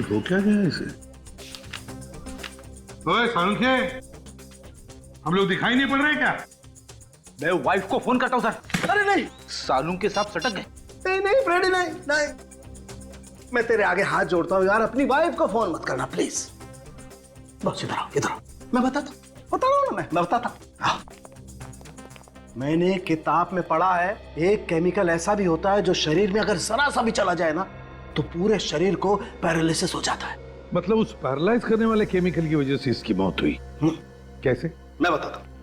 हो क्या गया इसे? ओए सालुंखे, हम लोग दिखाई नहीं पड़ रहे क्या? मैं वाइफ को फोन करता हूँ सर। अरे नहीं, सालून के साथ सटक गए। नहीं नहीं फ्रेडी, नहीं नहीं, मैं तेरे आगे हाथ जोड़ता हूँ यार, अपनी वाइफ को फोन मत करना प्लीज। बस इधर आओ, इधर आओ, मैं बता रहा हूँ ना, मैं बताता हूँ। मैंने किताब में पढ़ा है, एक केमिकल ऐसा भी होता है जो शरीर में अगर जरा सा भी चला जाए ना तो पूरे शरीर को पैरालिसिस हो जाता है। मतलब उस पैरालाइज करने वाले केमिकल की वजह से इसकी मौत हुई? कैसे? मैं बताता हूँ।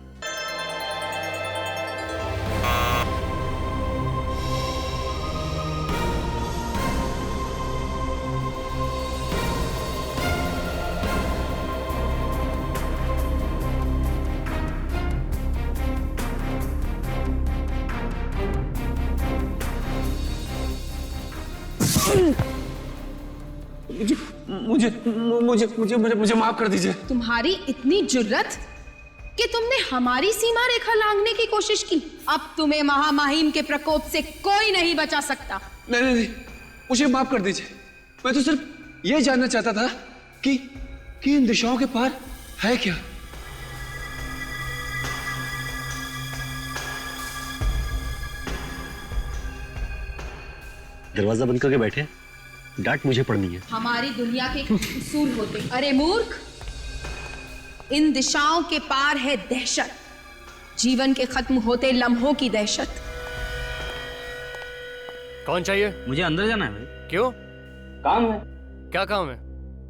मुझे मुझे मुझे मुझे मुझे माफ कर दीजिए। तुम्हारी इतनी जुर्रत कि तुमने हमारी सीमा रेखा लांघने की कोशिश की। अब तुम्हें महामहिम के प्रकोप से कोई नहीं बचा सकता। नहीं नहीं नहीं, मुझे माफ कर दीजिए। मैं तो सिर्फ ये जानना चाहता था कि इन दिशाओं के पार है क्या। दरवाजा बंद करके बैठे, डांट मुझे पड़नी है। हमारी दुनिया के उसूल होते। अरे मूर्ख, इन दिशाओं के पार है दहशत, जीवन के खत्म होते लम्हों की दहशत। कौन चाहिए? मुझे अंदर जाना है भाई। क्यों? काम है। क्या काम है?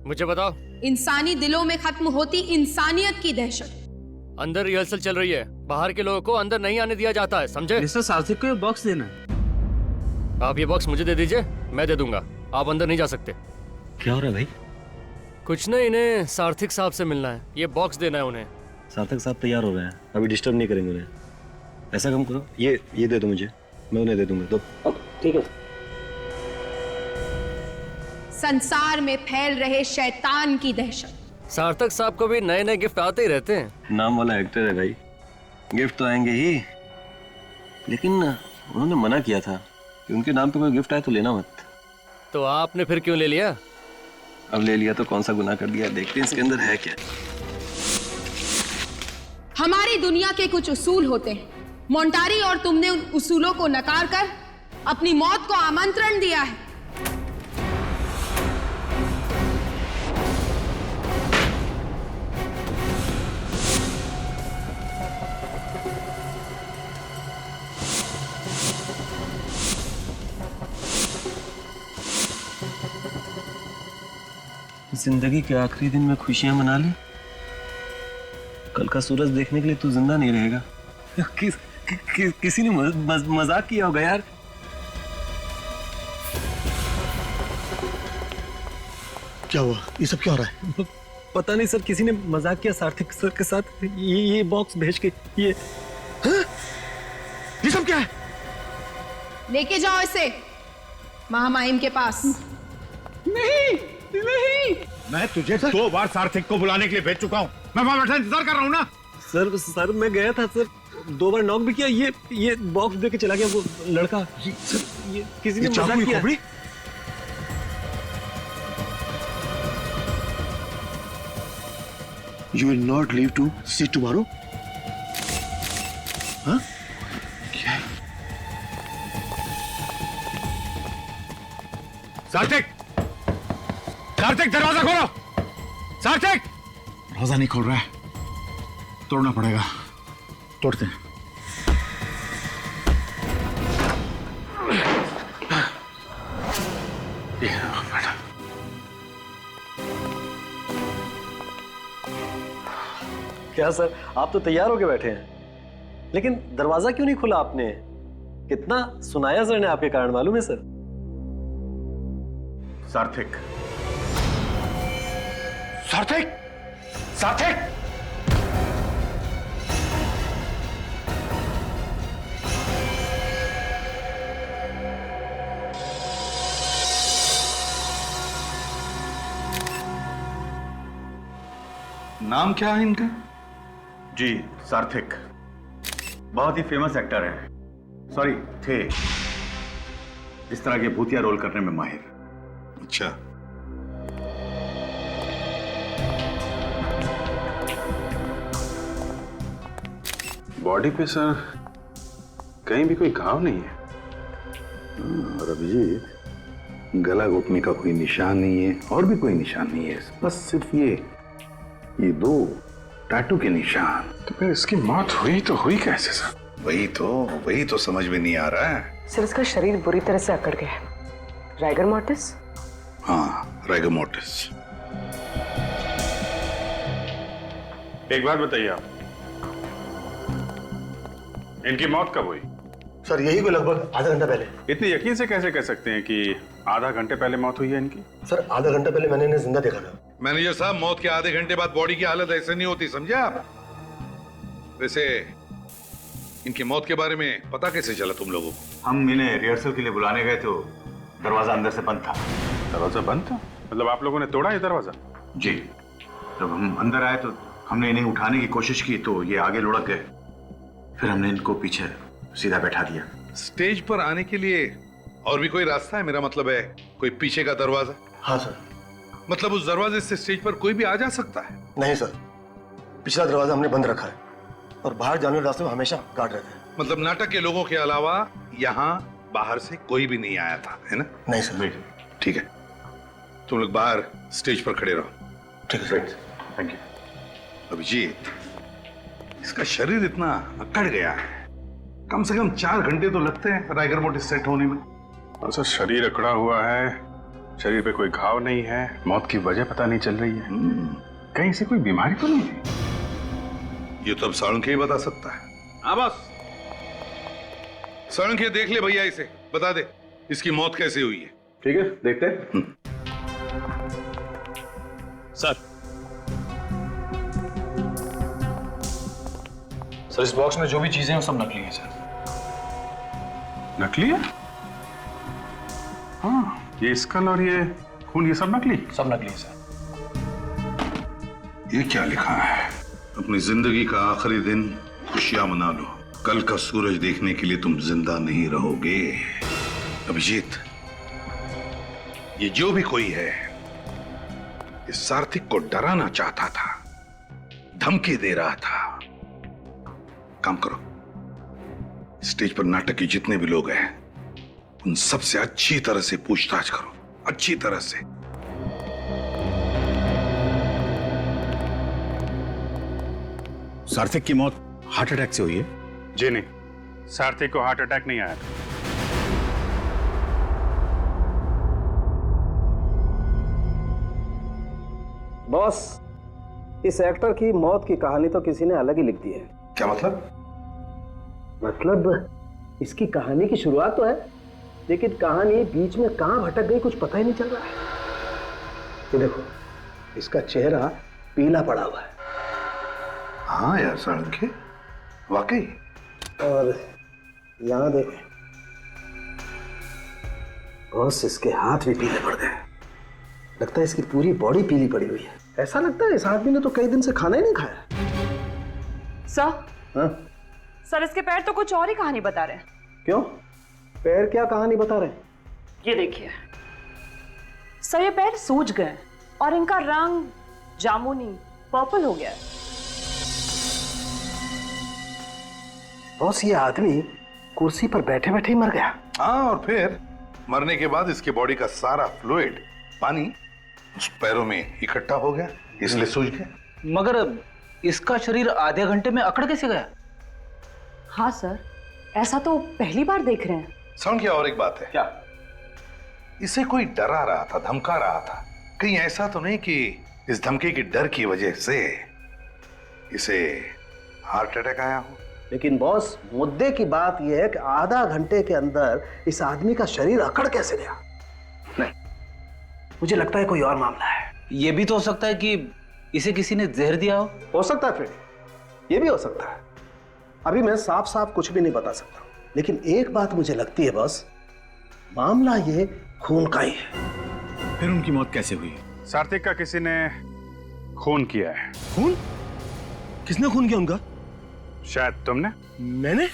मुझे बताओ। इंसानी दिलों में खत्म होती इंसानियत की दहशत। अंदर रिहर्सल चल रही है, बाहर के लोगों को अंदर नहीं आने दिया जाता है, समझे? मिस्टर सार्थक को ये बॉक्स देना है। आप ये बॉक्स मुझे दे दीजिए, मैं दे दूंगा। आप अंदर नहीं जा सकते। क्या हो रहा है भाई? कुछ नहीं, इन्हें सार्थक साहब से मिलना है, ये बॉक्स देना है उन्हें। सार्थक साहब तैयार हो रहे हैं, अभी डिस्टर्ब नहीं करेंगे उन्हें। ऐसा काम करो, ये दे दो मुझे, मैं उन्हें दे दूंगा। तो ठीक है। संसार में फैल रहे शैतान की दहशत। सार्थक साहब को भी नए नए गिफ्ट आते ही रहते हैं। नाम वाला एक्टर है भाई, गिफ्ट तो आएंगे ही, लेकिन उन्होंने मना किया था कि उनके नाम पे कोई गिफ्ट आए तो लेना मत। तो आपने फिर क्यों ले लिया? अब ले लिया तो कौन सा गुनाह कर दिया, देखते हैं इसके अंदर है क्या। हमारी दुनिया के कुछ उसूल होते हैं, मोंटारी, और तुमने उन उसूलों को नकार कर अपनी मौत को आमंत्रण दिया है। जिंदगी के आखिरी दिन में खुशियां मना ले, कल का सूरज देखने के लिए तू जिंदा नहीं रहेगा। किसी ने मजाक किया होगा यार। क्या हुआ? ये सब क्या हो रहा है? पता नहीं सर, किसी ने मजाक किया सार्थक सर के साथ, ये बॉक्स भेज के। ये सब क्या है? लेके जाओ इसे महामहिम के पास। नहीं नहीं, मैं तुझे 2 बार सार्थक को बुलाने के लिए भेज चुका हूँ, मैं वहां बैठा इंतजार कर रहा हूँ ना। सर मैं गया था सर, 2 बार नॉक भी किया, ये बॉक्स दे के चला गया वो लड़का। सर ये किसी ने मजाक किया। You will not leave to see tomorrow? हाँ? क्या? सार्थक, सार्थक दरवाजा खोलो। सार्थक! दरवाजा नहीं खोल रहा है, तोड़ना पड़ेगा। तोड़ते हैं। क्या सर, आप तो तैयार होके बैठे हैं, लेकिन दरवाजा क्यों नहीं खुला आपने? कितना सुनाया सर ने आपके कारण, मालूम है सर? सार्थक, सार्थक, सार्थक! नाम क्या है इनका? जी सार्थक बहुत ही फेमस एक्टर है, सॉरी थे, इस तरह के भूतिया रोल करने में माहिर। अच्छा, बॉडी पे सर कहीं भी कोई घाव नहीं है। और अभिजीत, गला घुटने का कोई निशान नहीं है और भी कोई निशान नहीं है, बस सिर्फ ये दो टैटू के निशान। तो फिर इसकी मौत हुई तो हुई कैसे सर? वही तो समझ में नहीं आ रहा है। सर इसका शरीर बुरी तरह से अकड़ गया है। Rigor mortis? हाँ, राइगर मोर्टिस। एक बात बताइए आप, इनकी मौत कब हुई? सर यही को लगभग आधा घंटा पहले। इतने यकीन से कैसे कह सकते हैं कि आधा घंटे पहले मौत हुई है इनकी? सर आधा घंटा पहले मैंने इन्हें जिंदा देखा था। मैनेजर साहब, मौत के आधे घंटे बाद बॉडी की हालत ऐसे नहीं होती, समझे आप? वैसे इनकी मौत के बारे में पता कैसे चला तुम लोगों को? हम इन्हें रिहर्सल के लिए बुलाने गए तो दरवाजा अंदर से बंद था। दरवाजा बंद था? मतलब आप लोगों ने तोड़ा ये दरवाजा? जी, जब हम अंदर आए तो हमने इन्हें उठाने की कोशिश की तो ये आगे लुढ़क गए, फिर हमने इनको पीछे सीधा बैठा दिया। स्टेज पर आने के लिए और भी कोई रास्ता है? मेरा मतलब है कोई पीछे का दरवाजा? हाँ सर। मतलब उस दरवाजे से स्टेज पर कोई भी आ जा सकता है? नहीं सर, पिछला दरवाजा हमने बंद रखा है और बाहर जाने वाले रास्ते में हमेशा गार्ड रहते हैं। मतलब नाटक के लोगों के अलावा यहाँ बाहर से कोई भी नहीं आया था, है ना? नहीं सर। ठीक है, तुम लोग बाहर स्टेज पर खड़े रहो। ठीक है सर। Thank you. अभिजीत, इसका शरीर इतना अकड़ गया है, कम से कम 4 घंटे तो लगते हैं राइगर मोर्टिस सेट होने में। और सर शरीर अकड़ा हुआ है, शरीर पे कोई घाव नहीं है, मौत की वजह पता नहीं चल रही है, कहीं से कोई बीमारी तो नहीं है? ये तो अब साळुंखे ही बता सकता है। हाँ बस, साळुंखे देख ले भैया, इसे बता दे इसकी मौत कैसे हुई है। ठीक है, देखते हैं। सर इस बॉक्स में जो भी चीजें हैं वो सब नकली हैं सर। नकली है? हाँ, ये स्कल और ये खून, ये सब नकली? सब नकली है सर। ये क्या लिखा है? अपनी जिंदगी का आखिरी दिन खुशियां मना लो, कल का सूरज देखने के लिए तुम जिंदा नहीं रहोगे। अभिजीत, ये जो भी कोई है, इस सार्थक को डराना चाहता था, धमकी दे रहा था। काम करो, स्टेज पर नाटक के जितने भी लोग हैं उन सब से अच्छी तरह से पूछताछ करो, अच्छी तरह से। सार्थक की मौत हार्ट अटैक से हुई है? जी नहीं, सार्थक को हार्ट अटैक नहीं आया था। बॉस, इस एक्टर की मौत की कहानी तो किसी ने अलग ही लिख दी है। क्या मतलब? मतलब इसकी कहानी की शुरुआत तो है, लेकिन कहानी बीच में कहां भटक गई कुछ पता ही नहीं चल रहा है। ये देखो, इसका चेहरा पीला पड़ा हुआ है। हाँ यार साळुंखे, वाकई। और यहां देखो बॉस, इसके हाथ भी पीले पड़ गए। लगता है इसकी पूरी बॉडी पीली पड़ी हुई है। ऐसा लगता है इस आदमी ने तो कई दिन से खाना ही नहीं खाया। सर? हाँ? सर इसके पैर तो कुछ और ही कहानी बता रहे हैं। क्यों? पैर क्या कहानी बता रहे हैं? ये देखिए सर, ये पैर सूज गए और इनका रंग जामुनी पर्पल हो गया है। बॉस, ये आदमी कुर्सी पर बैठे बैठे ही मर गया। हाँ, और फिर मरने के बाद इसके बॉडी का सारा फ्लूइड, पानी उस पैरों में इकट्ठा हो गया, इसलिए सूज गया। मगर इसका शरीर आधे घंटे में अकड़ कैसे गया? हाँ सर, ऐसा तो पहली बार देख रहे हैं। साळुंखे, और एक बात है। क्या? इसे कोई डरा रहा था, धमका रहा था? कहीं ऐसा तो नहीं कि इस धमकी के डर की वजह से इसे हार्ट अटैक आया हो? लेकिन बॉस, मुद्दे की बात यह है कि आधा घंटे के अंदर इस आदमी का शरीर अकड़ कैसे गया? नहीं, मुझे लगता है कोई और मामला है। ये भी तो हो सकता है कि इसे किसी ने जहर दिया हो सकता है फ्रेडी, ये भी हो सकता है। अभी मैं साफ साफ कुछ भी नहीं बता सकता, लेकिन एक बात मुझे लगती है बॉस, मामला ये खून का ही है। फिर उनकी मौत कैसे हुई? सार्थक का किसी ने खून किया है। खून? किसने खून किया उनका? शायद तुमने। मैंने?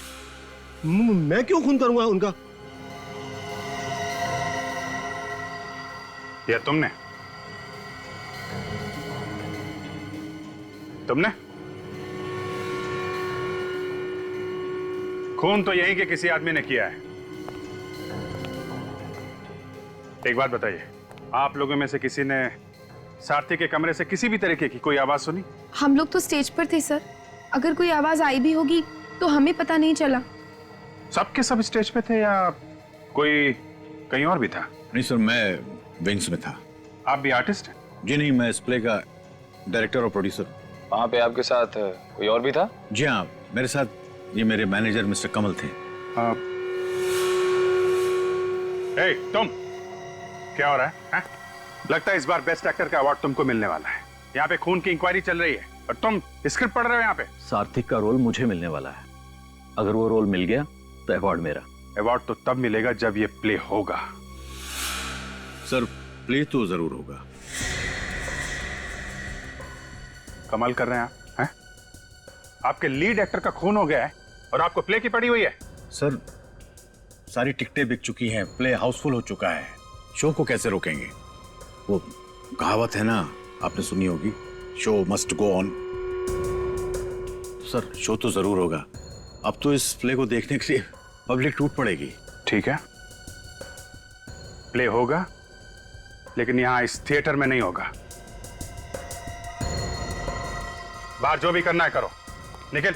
मैं क्यों खून करूंगा उनका? या तुमने? तुमने? खून तो यहीं के किसी आदमी ने किया है। एक बात बताइए, आप लोगों में से किसी ने सारथी के कमरे से किसी भी तरीके की कोई आवाज सुनी? हम लोग तो स्टेज पर थे सर, अगर कोई आवाज आई भी होगी तो हमें पता नहीं चला। सबके सब स्टेज पे थे या कोई कहीं और भी था? नहीं सर, मैं विंग्स में था। आप भी आर्टिस्ट हैं? जी नहीं, मैं इस प्ले का डायरेक्टर और प्रोड्यूसर। वहाँ पे आपके साथ कोई और भी था? जी हाँ, मेरे साथ ये मेरे मैनेजर मिस्टर कमल थे। ए, तुम क्या हो रहा है? लगता है इस बार बेस्ट एक्टर का अवार्ड तुमको मिलने वाला है। यहाँ पे खून की इंक्वायरी चल रही है और तुम स्क्रिप्ट पढ़ रहे हो यहाँ पे। सार्थिक का रोल मुझे मिलने वाला है। अगर वो रोल मिल गया तो अवार्ड मेरा। अवार्ड तो तब मिलेगा जब ये प्ले होगा। सर, प्ले तो जरूर होगा। कमाल कर रहे हैं आप, हैं? आपके लीड एक्टर का खून हो गया है और आपको प्ले की पड़ी हुई है। सर, सारी टिकटें बिक चुकी हैं, प्ले हाउसफुल हो चुका है, शो को कैसे रोकेंगे? वो कहावत है ना, आपने सुनी होगी, show must go on. Sir, show तो जरूर होगा। अब तो इस प्ले को देखने के लिए पब्लिक टूट पड़ेगी। ठीक है, प्ले होगा, लेकिन यहां इस थिएटर में नहीं होगा। बाहर जो भी करना है करो। निखिल,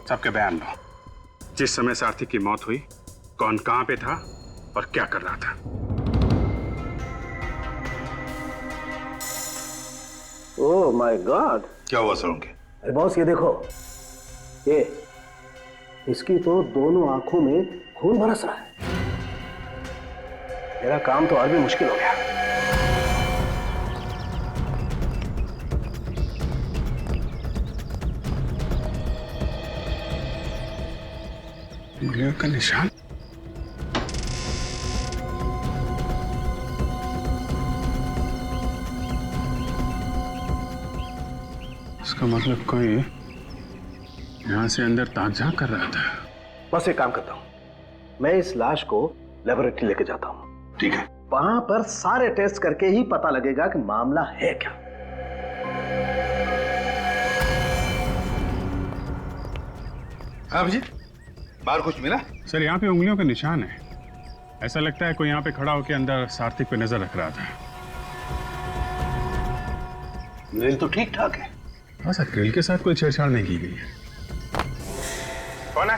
सबके बयान लो। जिस समय सारथी की मौत हुई, कौन कहां पे था और क्या कर रहा था? Oh my God! क्या हुआ सोलंकी? अरे बॉस, ये देखो, ये इसकी तो दोनों आंखों में खून बरस रहा है। मेरा काम तो और भी मुश्किल हो गया। उंगलियों का निशान। इसका मतलब कोई यहां से अंदर ताक झांक कर रहा था। बस एक काम करता हूं, मैं इस लाश को लेबोरेटरी लेके जाता हूं। ठीक है। वहां पर सारे टेस्ट करके ही पता लगेगा कि मामला है क्या। अभिजीत, बाहर कुछ मिला? सर, यहाँ पे उंगलियों का निशान है। ऐसा लगता है कोई यहाँ पे खड़ा होकर अंदर सारथिक पे नजर रख रहा था। ग्रिल तो ठीक ठाक है। हाँ सर, ग्रिल के साथ कोई छेड़छाड़ नहीं की गई है। कौन है?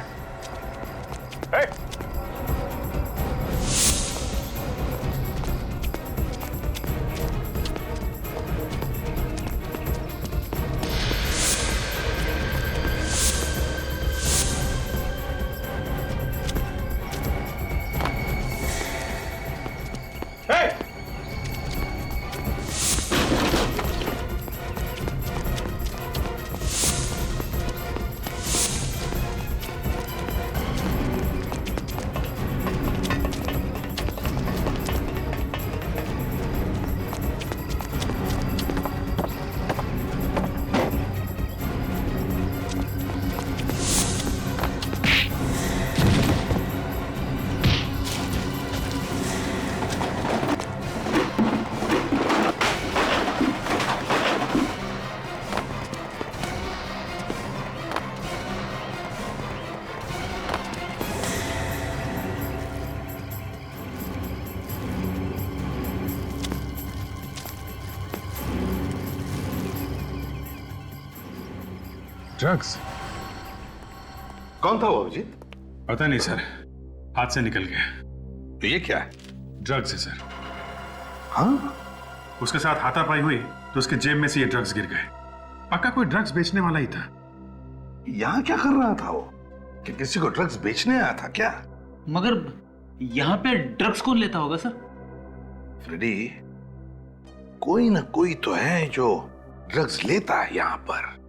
ए! ड्रग्स? कौन था वो अभिजीत? पता नहीं सर, हाथ से निकल गया। तो ये क्या है? ड्रग्स है सर। हाँ? उसके साथ हाथापाई हुई तो उसके जेब में से ये ड्रग्स गिर गए। पक्का कोई ड्रग्स बेचने वाला ही था। यहाँ क्या कर रहा था वो? कि किसी को ड्रग्स बेचने आया था क्या? मगर यहाँ पे ड्रग्स कौन लेता होगा सर? फ्रेडी, कोई ना कोई तो है जो ड्रग्स लेता है यहाँ पर।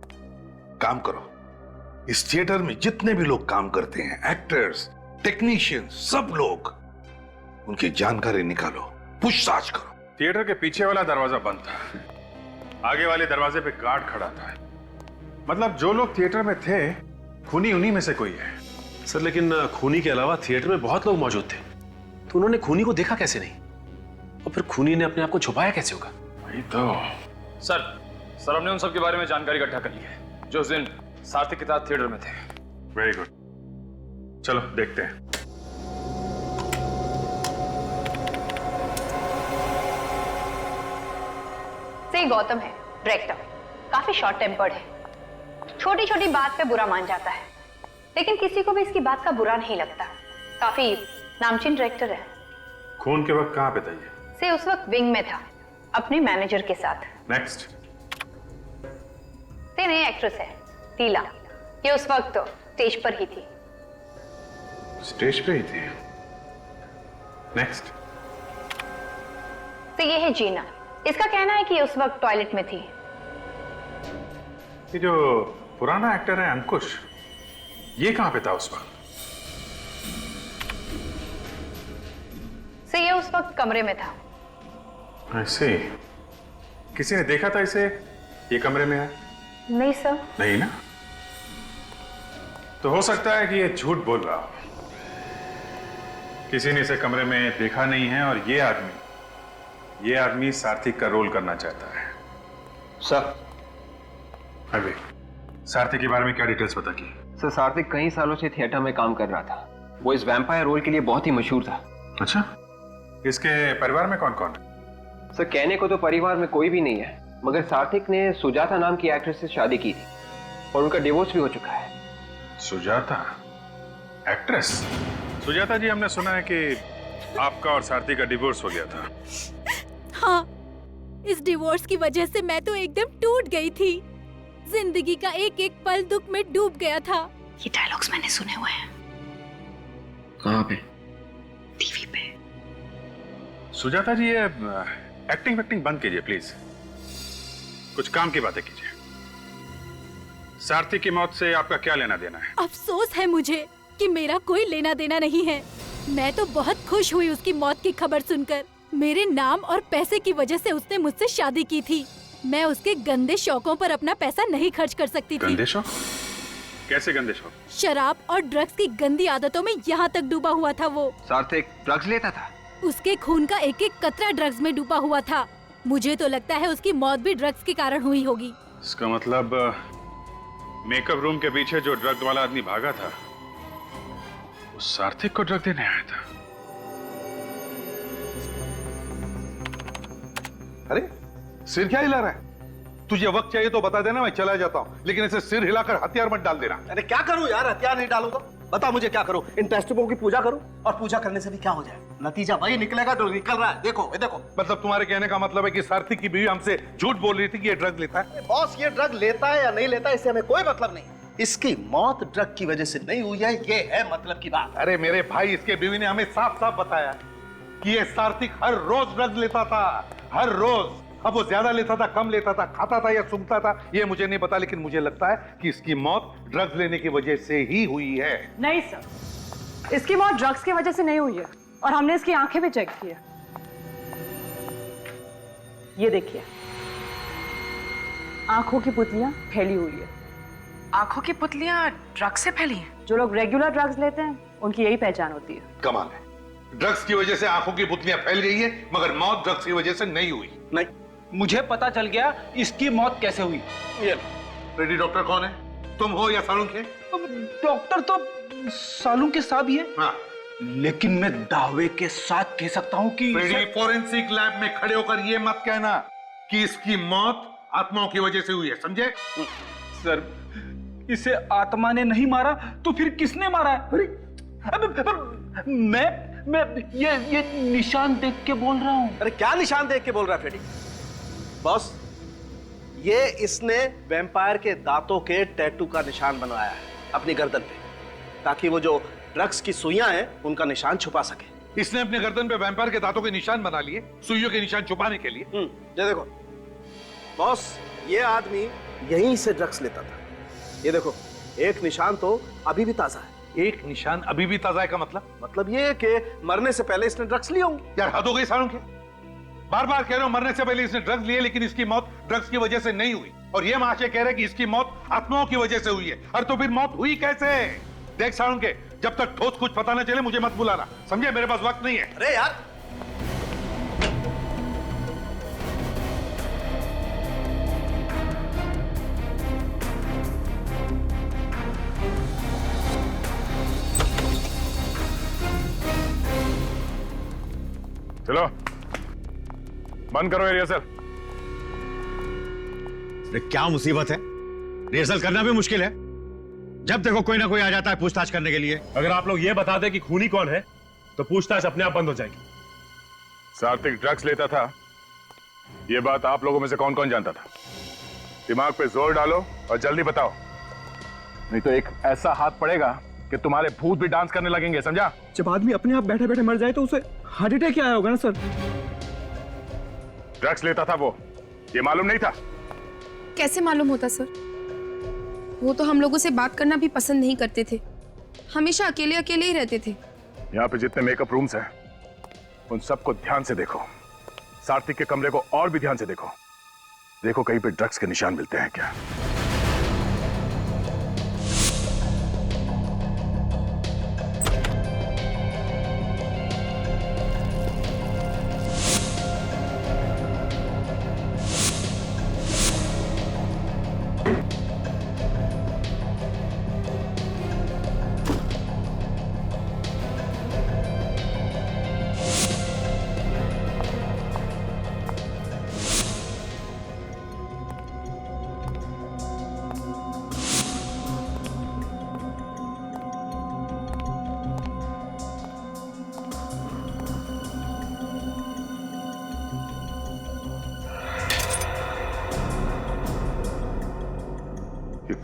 काम करो, इस थिएटर में जितने भी लोग काम करते हैं, एक्टर्स, टेक्नीशियंस, सब लोग, उनकी जानकारी निकालो, पूछताछ करो। थिएटर के पीछे वाला दरवाजा बंद था, आगे वाले दरवाजे पे गार्ड खड़ा था। मतलब जो लोग थिएटर में थे खूनी उन्हीं में से कोई है। सर लेकिन खूनी के अलावा थिएटर में बहुत लोग मौजूद थे, तो उन्होंने खूनी को देखा कैसे नहीं? और फिर खूनी ने अपने आप को छुपाया कैसे होगा? वही तो। सर हमने उन सब के बारे में जानकारी इकट्ठा कर ली है जो उस दिन सार्थक के साथ थिएटर में थे। वेरी गुड, चलो देखते हैं। से गौतम है डायरेक्टर, काफी शॉर्ट टेम्पर्ड है, छोटी छोटी बात पे बुरा मान जाता है, लेकिन किसी को भी इसकी बात का बुरा नहीं लगता। काफी नामचीन डायरेक्टर है। खून के वक्त कहाँ पे था ये? से उस वक्त विंग में था अपने मैनेजर के साथ। नेक्स्ट। से नई एक्ट्रेस है टीला, ये उस वक्त स्टेज पर ही थी। स्टेज पे ही थी। नेक्स्ट। तो ये है जीना, इसका कहना है कि ये उस वक्त टॉयलेट में थी। ये जो पुराना एक्टर है अंकुश, ये कहां पे था उस वक्त? से ये उस वक्त कमरे में था। ऐसे किसी ने देखा था इसे ये कमरे में है? नहीं सर। नहीं ना, तो हो सकता है कि ये झूठ बोल रहा हो। किसी ने इसे कमरे में देखा नहीं है और ये आदमी सार्थक का रोल करना चाहता है। सर अभी सार्थक के बारे में क्या डिटेल्स पता की? सर सार्थक कई सालों से थिएटर में काम कर रहा था, वो इस वैम्पायर रोल के लिए बहुत ही मशहूर था। अच्छा, इसके परिवार में कौन कौन है? सर कहने को तो परिवार में कोई भी नहीं है, मगर सार्थक ने सुजाता नाम की एक्ट्रेस से शादी की थी और उनका डिवोर्स भी हो चुका है। सुजाता एक्ट्रेस? सुजाता जी, हमने सुना है कि आपका और सार्थक का डिवोर्स हो गया था। हाँ, इस डिवोर्स की वजह से मैं तो एकदम टूट गई थी। जिंदगी का एक एक पल दुख में डूब गया था। ये डायलॉग्स मैंने सुने हुए हैं। कहाँ पे? टीवी पे। सुजाता जी, ये एक्टिंग बंद कीजिए प्लीज, कुछ काम की बातें कीजिए। सार्थक की मौत से आपका क्या लेना देना है? अफसोस है मुझे कि मेरा कोई लेना देना नहीं है। मैं तो बहुत खुश हुई उसकी मौत की खबर सुनकर। मेरे नाम और पैसे की वजह से उसने मुझसे शादी की थी। मैं उसके गंदे शौकों पर अपना पैसा नहीं खर्च कर सकती थी। गंदे शौक? कैसे गंदे शौक? शराब और ड्रग्स की गंदी आदतों में यहाँ तक डूबा हुआ था वो। सार्थक ड्रग्स लेता था? उसके खून का एक एक कतरा ड्रग्स में डूबा हुआ था। मुझे तो लगता है उसकी मौत भी ड्रग्स के कारण हुई होगी। इसका मतलब मेकअप रूम के पीछे जो ड्रग वाला आदमी भागा था वो सार्थक को ड्रग देने आया था। अरे सिर क्या हिला रहा है? तुझे वक्त चाहिए तो बता देना, मैं चला जाता हूँ, लेकिन ऐसे सिर हिलाकर हथियार मत डाल देना। अरे क्या करूं यार, हथियार नहीं डालूंगा। बता मुझे क्या करूं? इन टेस्टिपों की पूजा करूं? और पूजा करने से भी क्या हो जाए? नतीजा वही निकलेगा जो निकल रहा है। देखो देखो। मतलब तुम्हारे कहने का मतलब है कि सार्थक की बीवी हमसे झूठ बोल रही थी कि ये ड्रग लेता है? बॉस, ये ड्रग लेता है या नहीं लेता है इससे हमें कोई मतलब नहीं। इसकी मौत ड्रग की वजह से नहीं हुई है, ये है मतलब की बात। अरे मेरे भाई, इसके बीवी ने हमें साफ साफ बताया कि ये सार्थक हर रोज ड्रग लेता था, हर रोज। अब वो ज्यादा लेता था, कम लेता था, खाता था या सूंघता था, ये मुझे नहीं पता, लेकिन मुझे लगता है कि इसकी मौत ड्रग्स लेने की वजह से ही हुई है। नहीं सर, इसकी मौत ड्रग्स की वजह से नहीं हुई है, और हमने इसकी आंखें भी चेक की है। ये देखिए, आंखों की पुतलियां फैली हुई है। आंखों की पुतलियां ड्रग्स से फैली हैं? जो लोग रेगुलर ड्रग्स लेते हैं उनकी यही पहचान होती है। कमाल है, ड्रग्स की वजह से आंखों की पुतलियां फैल गई है, मगर मौत ड्रग्स की वजह से नहीं हुई। नहीं, मुझे पता चल गया इसकी मौत कैसे हुई। ये रेडी डॉक्टर कौन है, तुम हो या सालुंखे? डॉक्टर तो सालुंखे साहब ही है। हाँ, लेकिन मैं दावे के साथ कह सकता हूँ कि फोरेंसिक लैब में खड़े होकर ये मत कहना कि इसकी मौत आत्माओं की वजह से हुई है, समझे? सर, इसे आत्मा ने नहीं मारा तो फिर किसने मारा है? मैं ये निशान देख के बोल रहा हूँ। अरे क्या निशान देख के बोल रहा है फ्रेडी? बॉस, ये इसने वैम्पायर के दांतों के टैटू का निशान बनवाया है अपनी गर्दन पे, ताकि वो जो ड्रग्स की सुइयां हैं उनका निशान छुपा सके। इसने अपने गर्दन पे वैम्पायर के दांतों के निशान बना लिए, सुइयों के निशान छुपाने के लिए। ये देखो बॉस, ये आदमी यहीं से ड्रग्स लेता था। ये देखो, एक निशान तो अभी भी ताजा है। एक निशान अभी भी ताजा है का मतलब? मतलब ये कि मरने से पहले इसने ड्रग्स लिए होंगे। यार हद हो गई सालुंखे, बार बार कह रहे हो मरने से पहले इसने ड्रग्स लिए, लेकिन इसकी मौत ड्रग्स की वजह से नहीं हुई। और ये महाशय कह रहे हैं कि इसकी मौत आत्माओं की वजह से हुई है। अरे तो फिर मौत हुई कैसे? देख साळुंके, जब तक ठोस कुछ पता न चले मुझे मत बुलाना, समझे? मेरे पास वक्त नहीं है। अरे यार, चलो बंद करो ये रिहर्सल। अरे क्या मुसीबत है, रिहर्सल करना भी मुश्किल है। जब देखो कोई ना कोई आ जाता है पूछताछ करने के लिए। अगर आप लोग ये बता दें कि खूनी कौन है तो पूछताछ अपने आप बंद हो जाएगी। सात्विक ड्रग्स लेता था, ये बात आप लोगों में से कौन कौन जानता था? दिमाग पे जोर डालो और जल्दी बताओ, नहीं तो एक ऐसा हाथ पड़ेगा कि तुम्हारे भूत भी डांस करने लगेंगे, समझा? जब आदमी अपने आप बैठे बैठे मर जाए तो उसे हार्ट अटैक आया होगा ना सर? ड्रग्स लेता था वो, ये मालूम नहीं था? कैसे मालूम होता सर? वो तो हम लोगों से बात करना भी पसंद नहीं करते थे, हमेशा अकेले अकेले ही रहते थे। यहाँ पे जितने मेकअप रूम्स हैं उन सबको ध्यान से देखो। सात्विक के कमरे को और भी ध्यान से देखो, देखो कहीं पे ड्रग्स के निशान मिलते हैं क्या।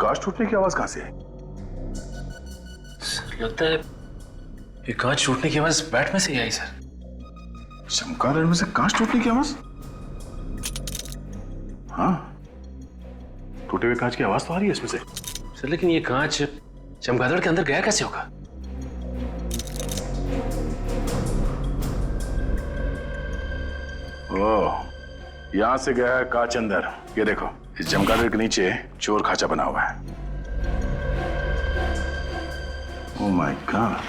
कांच टूटने की आवाज कहां से है? लगता है ये कांच टूटने की आवाज बैट में से ही आई सर। चमगादड़ में से कांच टूटने की आवाज? हाँ, टूटे हुए कांच की आवाज तो आ रही है इसमें से। सर लेकिन ये कांच चमगादड़ के अंदर गया कैसे होगा? ओह, यहां से गया है कांच अंदर। ये देखो, इस चमगादड़ के नीचे चोर खाचा बना हुआ है। ओह माय गॉड,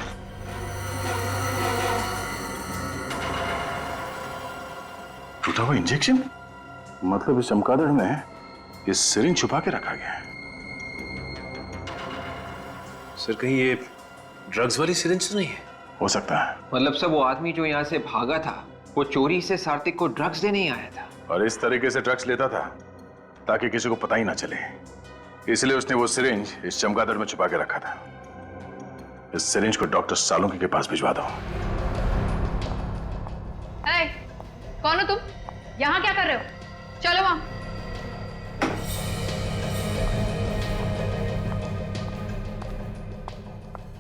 टूटा हुआ इंजेक्शन। मतलब इस चमगादड़ में ये सिरिंज छुपा के रखा गया है। सर कहीं ये ड्रग्स वाली सिरिंज तो नहीं है? हो सकता है। मतलब सब वो आदमी जो यहाँ से भागा था वो चोरी से सात्विक को ड्रग्स देने ही आया था, और इस तरीके से ड्रग्स लेता था ताकि किसी को पता ही ना चले, इसलिए उसने वो सिरिंज इस चमगादड़ में छुपा के रखा था। इस सिरिंज को डॉक्टर सालुंके के पास भिजवा दो। कौन हो तुम? यहाँ क्या कर रहे हो? चलो वहां।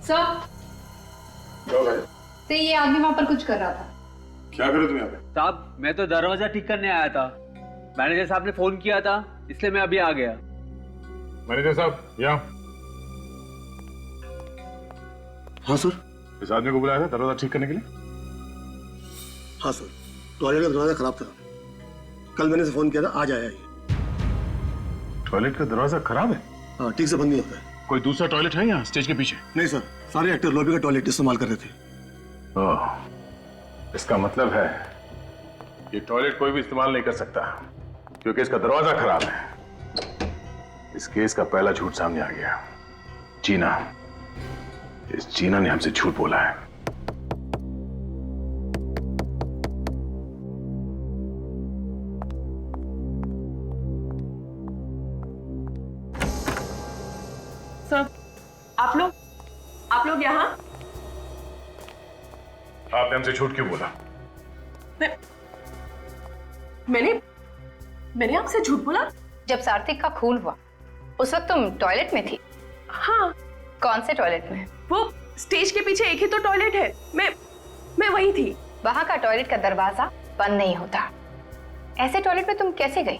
सर, तो ये आदमी वहां पर कुछ कर रहा था। क्या करे तुम यहाँ पे? साहब मैं तो दरवाजा ठीक करने आया था, मैनेजर साहब ने फोन किया था इसलिए मैं अभी आ गया। मैनेजर साहब यहाँ। हाँ सर। इस आदमी को बुलाया था दरवाजा ठीक करने के लिए? हाँ सर, टॉयलेट का दरवाजा खराब था, कल मैंने से फोन किया था, आज आया ये। टॉयलेट का दरवाजा खराब है? हाँ, ठीक से बंद नहीं होता है। कोई दूसरा टॉयलेट है यहाँ स्टेज के पीछे? नहीं सर, सारे एक्टर लॉबी का टॉयलेट इस्तेमाल कर रहे थे। ओह, इसका मतलब है ये टॉयलेट कोई भी इस्तेमाल नहीं कर सकता क्योंकि इसका दरवाजा खराब है। इस केस का पहला झूठ सामने आ गया। जीना, इस जीना ने हमसे झूठ बोला है। सर, आप लोग यहाँ? आपने हमसे झूठ क्यों बोला? मैंने आपसे झूठ बोला? जब सात्विक का खून हुआ उस वक्त तुम टॉयलेट में थी? हाँ। कौन से टॉयलेट में? वो स्टेज के पीछे एक ही तो टॉयलेट है, मैं वही थी। वहां का टॉयलेट का दरवाजा बंद नहीं होता, ऐसे टॉयलेट में तुम कैसे गई?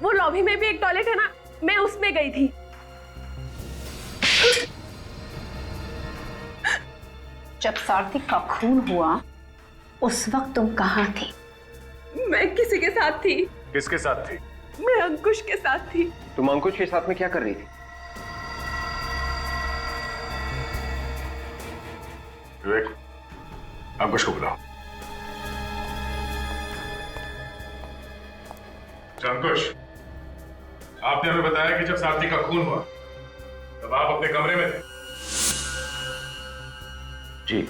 वो लॉबी में भी एक टॉयलेट है ना, मैं उसमें गई थी। जब सार्थक का खून हुआ उस वक्त तुम कहाँ थी? मैं किसी के साथ थी। किसके साथ थी? मैं अंकुश के साथ थी। तुम अंकुश के साथ में क्या कर रही थी? विवेक, अंकुश को बुलाओ। अंकुश, आपने हमें बताया कि जब सार्थक का खून हुआ तब आप अपने कमरे में थे। जी।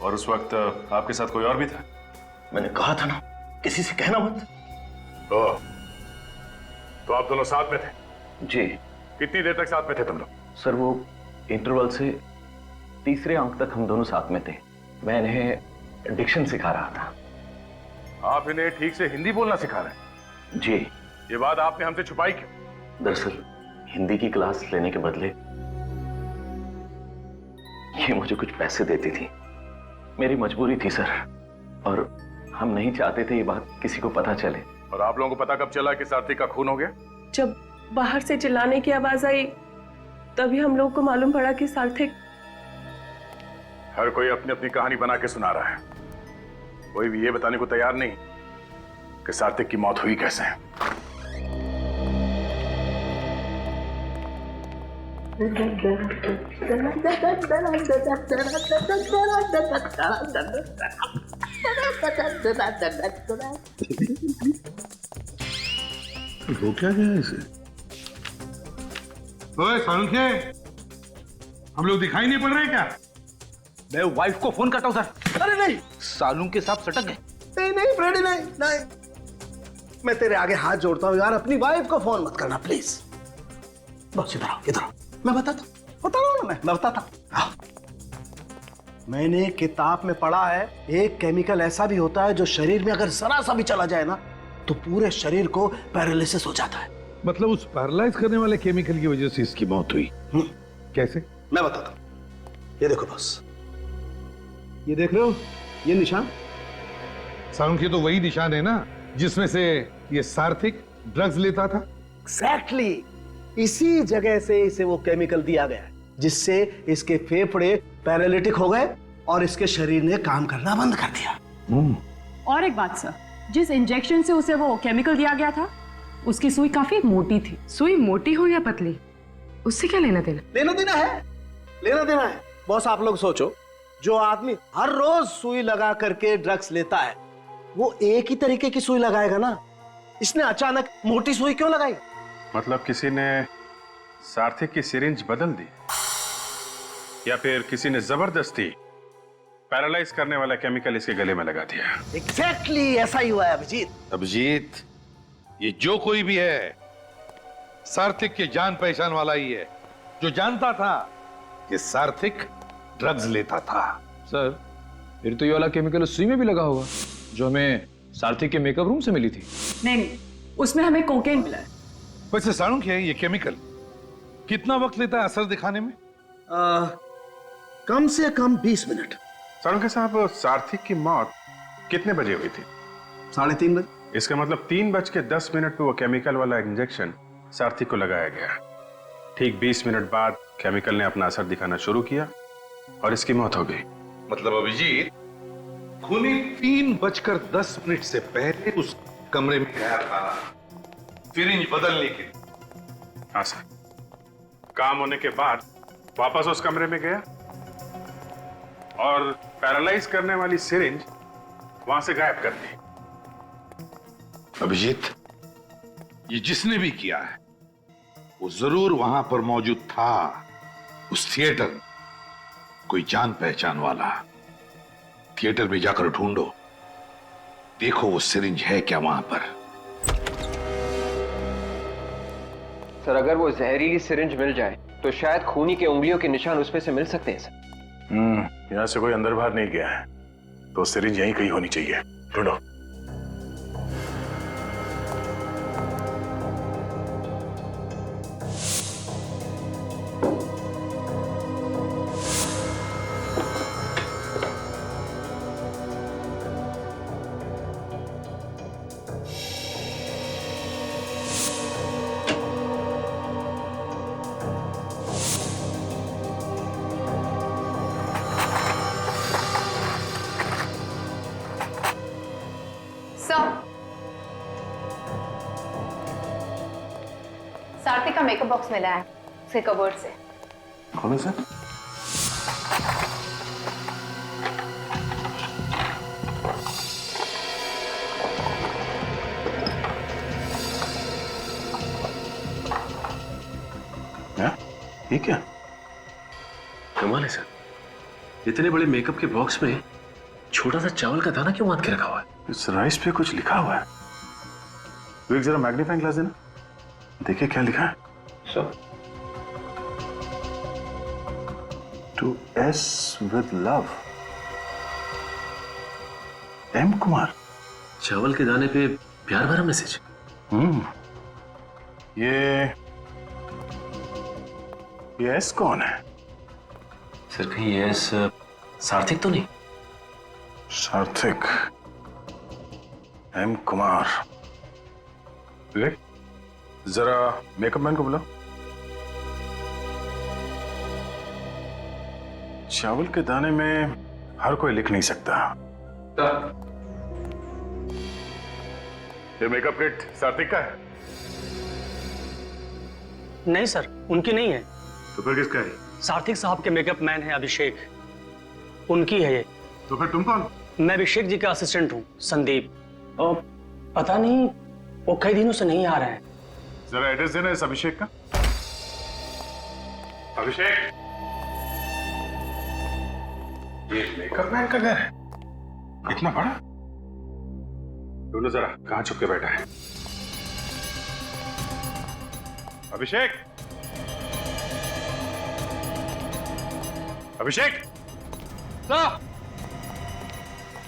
और उस वक्त आपके साथ कोई और भी था? मैंने कहा था ना, किसी से कहना मत। तो आप दोनों साथ में थे? जी। कितनी देर तक साथ में थे तुम लोग? सर वो इंटरवल से तीसरे अंक तक हम दोनों साथ में थे। मैं इन्हें डिक्शन सिखा रहा था। आप इन्हें ठीक से हिंदी बोलना सिखा रहे हैं? जी। ये बात आपने हमसे छुपाई क्यों? दरअसल हिंदी की क्लास लेने के बदले ये मुझे कुछ पैसे देती थी। मेरी मजबूरी थी सर, और हम नहीं चाहते थे ये बात किसी को पता चले। और आप लोगों को पता कब चला कि सार्थक का खून हो गया? जब बाहर से चिल्लाने की आवाज आई तभी हम लोगों को मालूम पड़ा कि सार्थक। हर कोई अपनी अपनी कहानी बना के सुना रहा है, कोई भी ये बताने को तैयार नहीं कि सार्थक की मौत हुई कैसे है। हो क्या गया इसे? ओए सालुंखे, हम लोग दिखाई नहीं पड़ रहे क्या? मैं वाइफ को फोन करता हूं सर। अरे नहीं, सालू के साथ सटक गए। नहीं नहीं फ्रेडी, नहीं नहीं, मैं तेरे आगे हाथ जोड़ता हूं यार, अपनी वाइफ को फोन मत करना प्लीज। बस इधर आओ, इधर आओ, मैं बता रहा हूं ना, मैं बताता हूं। मैंने किताब में पढ़ा है, एक केमिकल ऐसा भी होता है जो शरीर में अगर जरा सा भी चला जाए ना तो पूरे शरीर को पैरालिसिस हो जाता है। मतलब उस पैरालाइज करने वाले केमिकल की वजह से इसकी मौत हुई? कैसे? मैं बताता हूं। ये देखो बस, ये देख रहे हो ये निशान? सालुंखे तो वही निशान है ना जिसमें से ये सार्थक ड्रग्स लेता था? एग्जैक्टली, इसी जगह से इसे वो केमिकल दिया गया है जिससे इसके फेफड़े पैरालिटिक हो गए और इसके शरीर ने काम करना बंद कर दिया। और एक बात सर, जिस इंजेक्शन से उसे वो केमिकल दिया गया था उसकी सुई काफी मोटी थी। सुई मोटी हो या पतली, उससे क्या लेना देना? लेना देना है, लेना देना है। बॉस आप लोग सोचो, जो आदमी हर रोज सुई लगा करके ड्रग्स लेता है वो एक ही तरीके की सुई लगाएगा ना, इसने अचानक मोटी सुई क्यों लगाई? मतलब किसी ने सार्थक की सिरिंज बदल दी, या फिर किसी ने जबरदस्ती पैरालाइज करने वाला केमिकल इसके गले में लगा दिया। एग्जैक्टली ऐसा ही हुआ है अभिजीत। अभिजीत, ये जो कोई भी है सार्थक के जान पहचान वाला ही है, जो जानता था कि सार्थक ड्रग्स लेता था। सर फिर तो ये वाला केमिकल उस सुई में भी लगा होगा जो हमें सार्थक के मेकअप रूम से मिली थी। नहीं, उसमें हमें कोकेन मिला है। वैसे सालुंखे है ये केमिकल कितना वक्त लेता है असर दिखाने में? कम से कम 20 मिनट। सालुंखे साहब, सार्थक की मौत कितने बजे हुई थी? 3:30 बजे। इसका मतलब 3:10 पे वो केमिकल वाला इंजेक्शन सार्थक को लगाया गया। ठीक 20 मिनट बाद केमिकल ने अपना असर दिखाना शुरू किया और इसकी मौत हो गई। मतलब अभिजीत, खूनी 3:10 से पहले उस कमरे में गया था सिरिंज बदलने के लिए। हाँ सर, काम होने के बाद वापस उस कमरे में गया और पैरालाइज करने वाली सिरिंज वहां से गायब कर दी। अभिजीत, ये जिसने भी किया है वो जरूर वहां पर मौजूद था, उस थिएटर में। कोई जान पहचान वाला। थिएटर में जाकर ढूंढो, देखो वो सिरिंज है क्या वहां पर। सर अगर वो जहरीली सिरिंज मिल जाए तो शायद खूनी के उंगलियों के निशान उसमें से मिल सकते हैं सर। यहां से कोई अंदर बाहर नहीं गया है तो सिरिंज यहीं कहीं होनी चाहिए। ढूंढो। सात्विक का मेकअप बॉक्स मिला है उसके कबर्ड से। खोलो सर। ये क्या? कमाल है सर, इतने बड़े मेकअप के बॉक्स में छोटा सा चावल का दाना क्यों बांध के रखा हुआ है? इस राइस पे कुछ लिखा हुआ है। तो एक जरा मैग्नीफाइंग ग्लास देना, देखिए क्या लिखा है। Sir, to S with love, M Kumar. चावल के दाने पे प्यार भरा मैसेज। ये एस कौन है? सर कहीं ये एस सार्थिक तो नहीं? सार्थिक, एम कुमार। विवेक, जरा मेकअप मैन को बुलाओ। चावल के दाने में हर कोई लिख नहीं सकता। ये मेकअप किट सार्थिक का है? नहीं सर, उनकी नहीं है। तो फिर किसका है? सार्थिक साहब के मेकअप मैन है अभिषेक, उनकी है ये। तो फिर तुम कौन? मैं अभिषेक जी का असिस्टेंट हूँ, संदीप। और पता नहीं वो कई दिनों से नहीं आ रहे हैं। जरा एड्रेस देना इस अभिषेक का। अभिषेक, ये मेकअप मैन का घर है? इतना बड़ा? दोनों जरा कहां छुप के बैठा है? अभिषेक, अभिषेक,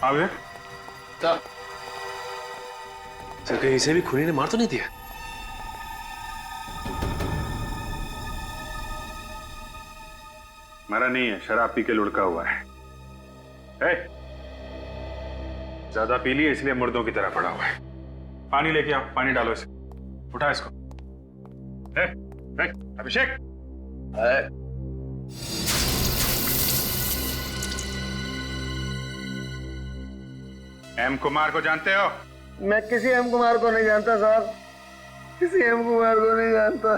आवे। सर कहीं इसे भी खूनी ने मार तो नहीं दिया? मरा नहीं है, शराब पी के लुढ़का हुआ है। ज्यादा पी लिए इसलिए मुर्दों की तरह पड़ा हुआ है। पानी लेके आओ, पानी डालो इसे, उठा इसको। अभिषेक, एम कुमार को जानते हो? मैं किसी एम कुमार को नहीं जानता साहब, किसी एम कुमार को नहीं जानता।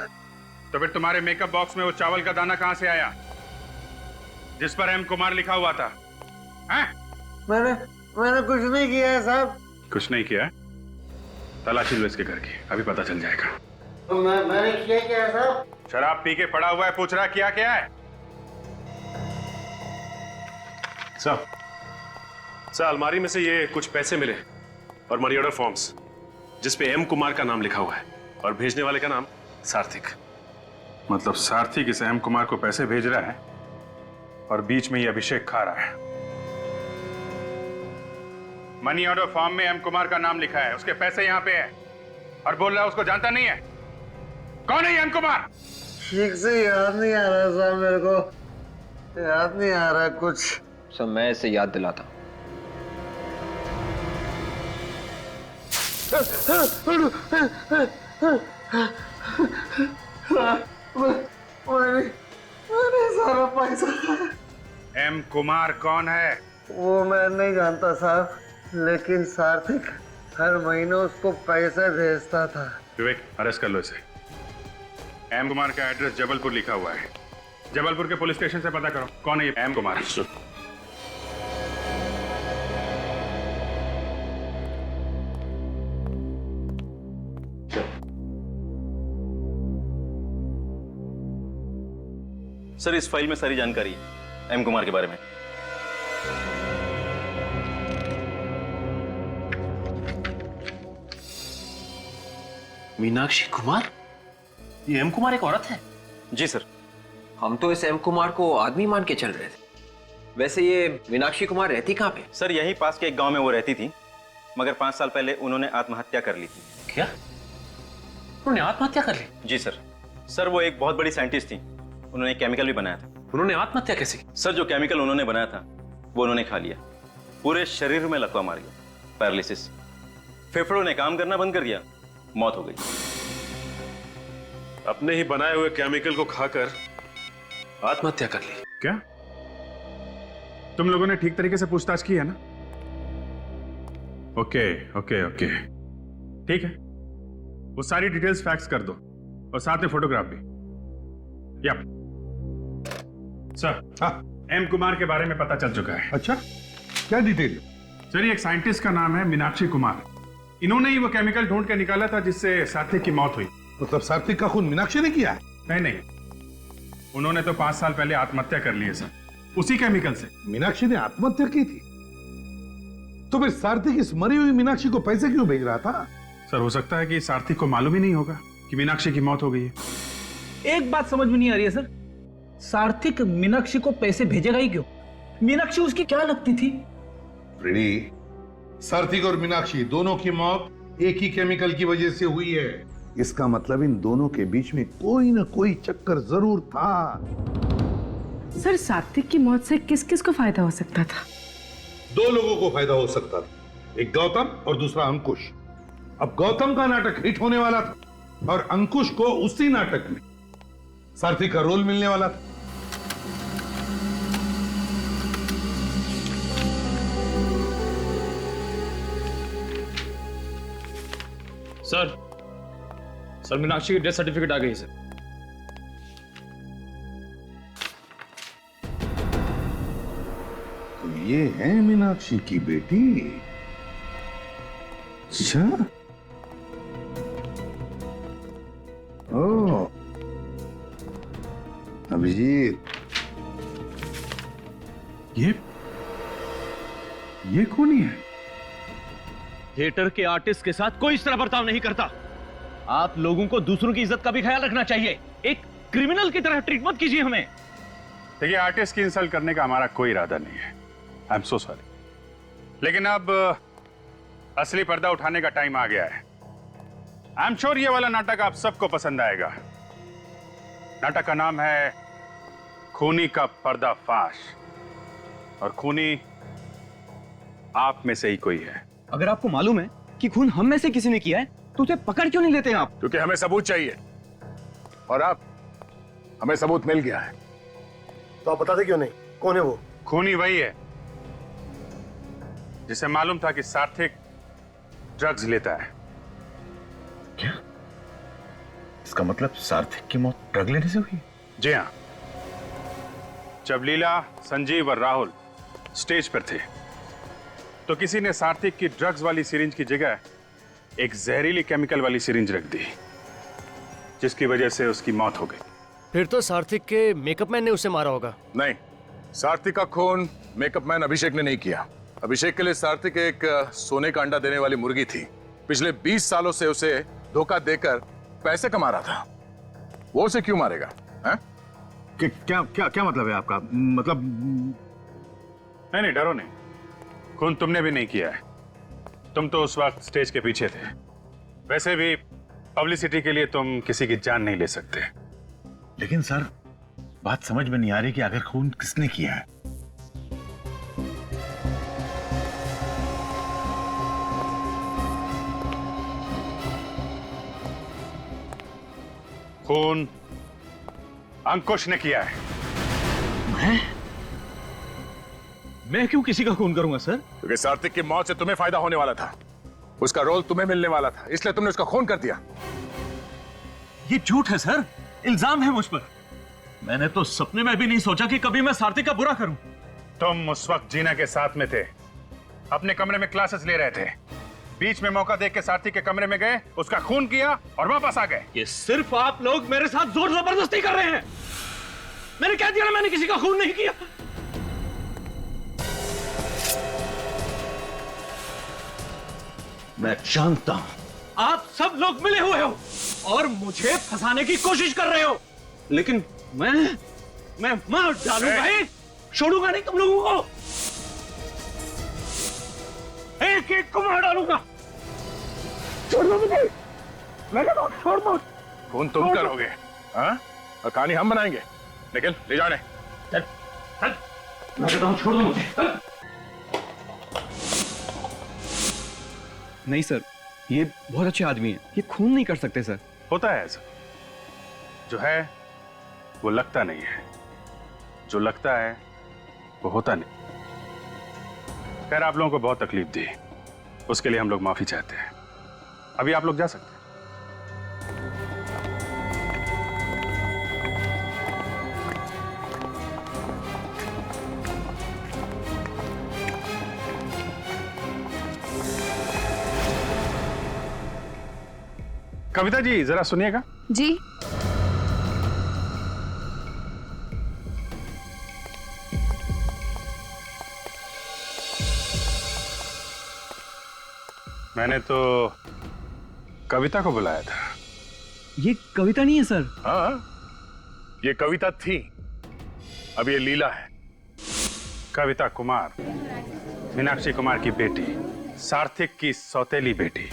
तो फिर तुम्हारे मेकअप बॉक्स में वो चावल का दाना कहां से आया जिस पर एम कुमार लिखा हुआ था? हैं? मैंने कुछ नहीं किया है साहब। कुछ नहीं किया? तलाशी लो इसके घर की, अभी पता चल जाएगा। तो मैंने किया क्या है साहब? शराब पी के पड़ा हुआ है, पूछ रहा किया क्या है? सर अलमारी में से ये कुछ पैसे मिले और मनी ऑर्डर फॉर्म्स जिसपे एम कुमार का नाम लिखा हुआ है और भेजने वाले का नाम सार्थिक। मतलब सार्थिक इस एम कुमार को पैसे भेज रहा है और बीच में ये अभिषेक खा रहा है। मनी ऑर्डर फॉर्म में एम कुमार का नाम लिखा है, उसके पैसे यहां पे है और बोल रहा है उसको जानता नहीं है। कौन है ये एम कुमार? ठीक से याद नहीं आ रहा साहब, मेरे को याद नहीं आ रहा कुछ। सब मैं इसे याद दिलाता हूं। मैंने सारा पैसा खाया। एम कुमार कौन है? वो मैं नहीं जानता साहब, लेकिन सार्थिक हर महीने उसको पैसे भेजता था। विवेक, अरेस्ट कर लो इसे। एम कुमार का एड्रेस जबलपुर लिखा हुआ है, जबलपुर के पुलिस स्टेशन से पता करो कौन है ये एम कुमार। सर इस फाइल में सारी जानकारी है एम कुमार के बारे में। मीनाक्षी कुमार? ये एम कुमार एक औरत है? जी सर। हम तो इस एम कुमार को आदमी मान के चल रहे थे। वैसे ये मीनाक्षी कुमार रहती कहाँ पे? सर यहीं पास के एक गांव में वो रहती थी, मगर 5 साल पहले उन्होंने आत्महत्या कर ली थी। क्या? उन्होंने आत्महत्या कर ली? जी सर। सर वो एक बहुत बड़ी साइंटिस्ट थी, उन्होंने एक केमिकल भी बनाया था। उन्होंने आत्महत्या कैसे? सर जो केमिकल उन्होंने बनाया था वो उन्होंने खा लिया, पूरे शरीर में लकवा मार गया, पैरालिसिस। फेफड़ों ने काम करना बंद कर दिया, मौत हो गई। अपने ही बनाए हुए केमिकल को खाकर आत्महत्या कर ली? क्या तुम लोगों ने ठीक तरीके से पूछताछ की है ना? ओके ओके ओके, ठीक है। वो सारी डिटेल्स फैक्स कर दो और साथ में फोटोग्राफ भी। यप सर, एम कुमार के बारे में पता चल चुका है। अच्छा, क्या डिटेल? सर, ये एक साइंटिस्ट का नाम है मीनाक्षी कुमार। इन्होंने ही वो केमिकल ढूंढ के निकाला था जिससे सात्विक की मौत हुई। मतलब सात्विक का खून मीनाक्षी ने किया है? नहीं, उन्होंने तो 5 साल पहले आत्महत्या कर ली है सर, उसी केमिकल से। मीनाक्षी ने आत्महत्या की थी? तो फिर सात्विक इस मरी हुई मीनाक्षी को पैसे क्यों भेज रहा था? सर, हो सकता है कि सात्विक को मालूम ही नहीं होगा कि मीनाक्षी की मौत हो गई है। एक बात समझ में नहीं आ रही है सर, सार्थिक मीनाक्षी को पैसे भेजेगा ही क्यों? मीनाक्षी उसकी क्या लगती थी? रेडी, सात्विक और मीनाक्षी दोनों की मौत एक ही केमिकल की वजह से हुई है। इसका मतलब इन दोनों के बीच में कोई ना कोई चक्कर जरूर था। सर, सात्विक की मौत से किस किस को फायदा हो सकता था? 2 लोगों को फायदा हो सकता था, एक गौतम और दूसरा अंकुश। अब गौतम का नाटक हिट होने वाला था और अंकुश को उसी नाटक में सात्विक का रोल मिलने वाला था। सर मीनाक्षी की डेथ सर्टिफिकेट आ गई है सर। तो ये है मीनाक्षी की बेटी? अच्छा, ओ अभिजीत, ये कौन है? थिएटर के आर्टिस्ट के साथ कोई इस तरह बर्ताव नहीं करता। आप लोगों को दूसरों की इज्जत का भी ख्याल रखना चाहिए। एक क्रिमिनल की तरह ट्रीट मत कीजिए हमें। देखिए, आर्टिस्ट की इंसल्ट करने का हमारा कोई इरादा नहीं है। I am so sorry. लेकिन अब असली पर्दा उठाने का टाइम आ गया है। आई एम श्योर ये वाला नाटक आप सबको पसंद आएगा। नाटक का नाम है खूनी का पर्दाफाश, और खूनी आप में से ही कोई है। अगर आपको मालूम है कि खून हम में से किसी ने किया है तो उसे पकड़ क्यों नहीं लेते आप? क्योंकि हमें सबूत चाहिए, और अब हमें सबूत मिल गया है। तो आप बताते क्यों नहीं? कौन है वो? खूनी वही है जिसे मालूम था कि सात्विक ड्रग्स लेता है। क्या? इसका मतलब सात्विक की मौत ड्रग लेने से हुई? जी हाँ। जब लीला, संजीव और राहुल स्टेज पर थे तो किसी ने सात्विक की ड्रग्स वाली सिरिंज की जगह एक जहरीली केमिकल वाली सिरिंज रख दी, जिसकी वजह से उसकी मौत हो गई। फिर तो सात्विक के मेकअप मैन ने उसे मारा होगा। नहीं, सात्विक का खून मेकअप मैन अभिषेक ने नहीं किया। अभिषेक के लिए सात्विक एक सोने का अंडा देने वाली मुर्गी थी। पिछले 20 सालों से उसे धोखा देकर पैसे कमा रहा था। वो उसे क्यों मारेगा? क्या क्या क्या मतलब है आपका? मतलब नहीं, डरो नहीं। खून तुमने भी नहीं किया है। तुम तो उस वक्त स्टेज के पीछे थे। वैसे भी पब्लिसिटी के लिए तुम किसी की जान नहीं ले सकते। लेकिन सर, बात समझ में नहीं आ रही कि आखिर खून किसने किया है। खून अंकुश ने किया है। मैं क्यों किसी का खून करूंगा सर? क्योंकि सात्विक की मौत से तुम्हें फायदा होने वाला था। उसका रोल तुम्हें मिलने वाला था, इसलिए तुमने उसका खून कर दिया। ये झूठ है सर, इल्जाम है मुझ पर। मैंने तो सपने में भी नहीं सोचा कि कभी मैं सात्विक का बुरा करूं। तुम उस वक्त जीना के साथ में थे, अपने कमरे में क्लासेस ले रहे थे। बीच में मौका देख के सात्विक के कमरे में गए, उसका खून किया और वापस आ गए। ये सिर्फ आप लोग मेरे साथ जोर जबरदस्ती कर रहे हैं। मैंने कह दिया, मैंने किसी का खून नहीं किया। मैं जानता हूं आप सब लोग मिले हुए हो और मुझे फंसाने की कोशिश कर रहे हो, लेकिन मैं मार डालूंगा, छोड़ूंगा नहीं तुम लोगों को। एक एक को मार डालूंगा। छोड़ दो मुझे, छोड़ दो। खून तुम करोगे, हाँ? और कहानी हम बनाएंगे। निकल, ले जाने। चल, चल। मैं कहता हूं छोड़ दो मुझे। नहीं सर, ये बहुत अच्छे आदमी हैं, ये खून नहीं कर सकते सर। होता है ऐसा, जो है वो लगता नहीं है, जो लगता है वो होता नहीं। खैर, आप लोगों को बहुत तकलीफ दी, उसके लिए हम लोग माफी चाहते हैं। अभी आप लोग जा सकते हैं। कविता जी जरा सुनिएगा। जी। मैंने तो कविता को बुलाया था। ये कविता नहीं है सर। हाँ, ये कविता थी, अब ये लीला है। कविता कुमार मीनाक्षी कुमार की बेटी, सार्थक की सौतेली बेटी।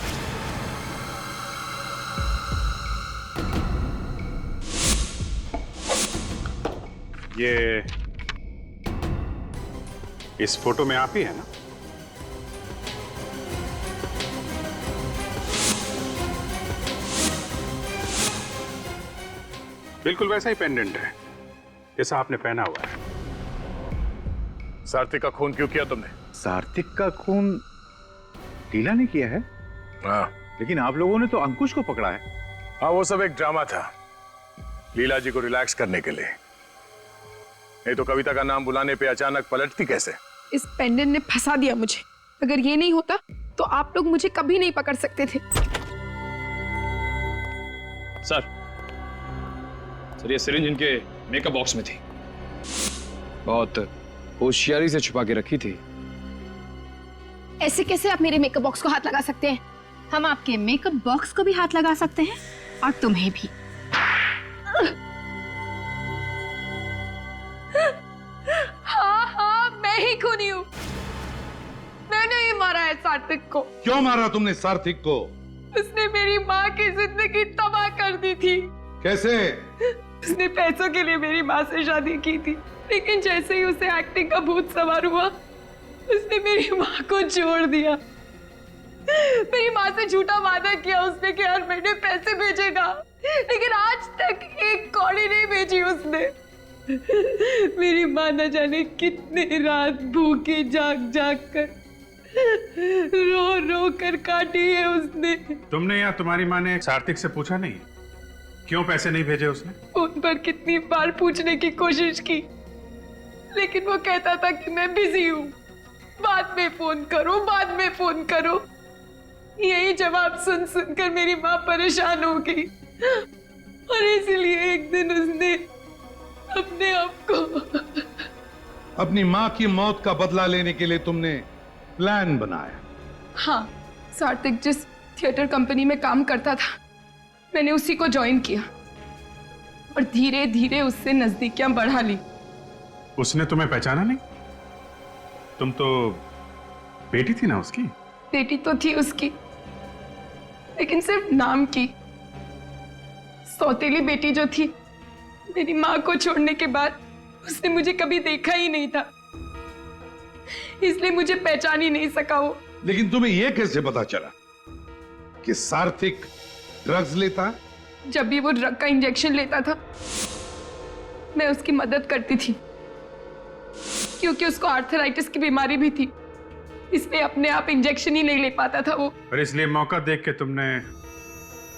ये इस फोटो में आप ही है ना? बिल्कुल वैसा ही पेंडेंट है जैसा आपने पहना हुआ है। सार्थक का खून क्यों किया तुमने? सार्थक का खून लीला ने किया है। हाँ, लेकिन आप लोगों ने तो अंकुश को पकड़ा है। हाँ, वो सब एक ड्रामा था, लीला जी को रिलैक्स करने के लिए। नहीं तो कविता का नाम बुलाने पे अचानक पलटती कैसे? इस पेंडेंट ने फंसा दिया मुझे। अगर ये नहीं होता तो आप लोग मुझे कभी नहीं पकड़ सकते थे। सर ये सिरिंज इनके मेकअप बॉक्स में थी, बहुत होशियारी से छुपा के रखी थी। ऐसे कैसे आप मेरे मेकअप बॉक्स को हाथ लगा सकते हैं? हम आपके मेकअप बॉक्स को भी हाथ लगा सकते हैं और तुम्हें भी। हाँ, मैं ही खूनी हूँ। मैंने ही मारा है सार्थक को। क्यों मारा तुमने सार्थक को? उसने मेरी माँ की जिंदगी तबाह कर दी थी। कैसे? उसने पैसों के लिए मेरी माँ से शादी की थी, लेकिन जैसे ही उसे एक्टिंग का भूत सवार हुआ, उसने मेरी माँ को छोड़ दिया। मेरी माँ से झूठा वादा किया उसने कि हर महीने पैसे भेजेगा, लेकिन आज तक एक कौड़ी नहीं भेजी उसने। मेरी माँ न जाने कितने रात भूखी जाग जाग कर रो रो कर काटी है उसने। तुमने या तुम्हारी माँ ने सार्थक से पूछा नहीं क्यों पैसे नहीं भेजे उसने? उन पर कितनी बार पूछने की कोशिश की, लेकिन वो कहता था कि मैं बिजी हूँ, बाद में फोन करो, बाद में फोन करो। यही जवाब सुन सुनकर मेरी माँ परेशान हो गई और इसलिए एक दिन उसने अपने आप को अपनी माँ की मौत का बदला लेने के लिए तुमने प्लान बनाया? हाँ, सार्थक जिस थिएटर कंपनी में काम करता था, मैंने उसी को ज्वाइन किया और धीरे धीरे उससे नजदीकियां बढ़ा ली। उसने तुम्हें पहचाना नहीं? तुम तो बेटी थी ना उसकी? बेटी तो थी उसकी, लेकिन सिर्फ नाम की। सौतेली बेटी जो थी, मेरी माँ को छोड़ने के बाद उसने मुझे कभी देखा ही नहीं था, इसलिए मुझे पहचान ही नहीं सका वो। लेकिन तुम्हें यह कैसे पता चला कि सार्थक ड्रग्स लेता है? जब भी वो ड्रग का इंजेक्शन लेता था, मैं उसकी मदद करती थी, क्योंकि उसको आर्थराइटिस की बीमारी भी थी, इसलिए अपने आप इंजेक्शन ही नहीं ले पाता था वो। और इसलिए मौका देख के तुमने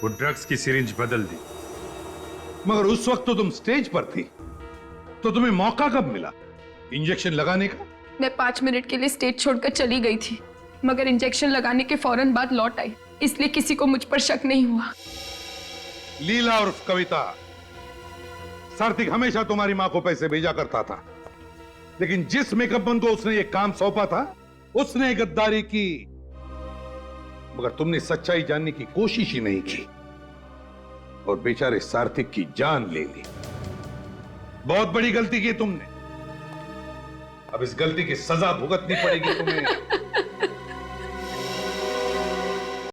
वो ड्रग्स की सिरिंज बदल दी। मगर उस वक्त तो तुम स्टेज पर थी, तो तुम्हें मौका कब मिला इंजेक्शन लगाने का? मैं 5 मिनट के लिए स्टेज छोड़कर चली गई थी, मगर इंजेक्शन लगाने के फौरन बाद लौट आई, इसलिए किसी को मुझ पर शक नहीं हुआ। लीला और कविता, सार्थक हमेशा तुम्हारी मां को पैसे भेजा करता था, लेकिन जिस मेकअप मैन को उसने ये काम सौंपा था, उसने गद्दारी की, मगर तुमने सच्चाई जानने की कोशिश ही नहीं की और बेचारे सार्थक की जान ले ली। बहुत बड़ी गलती की तुमने, अब इस गलती की सजा भुगतनी पड़ेगी तुम्हें।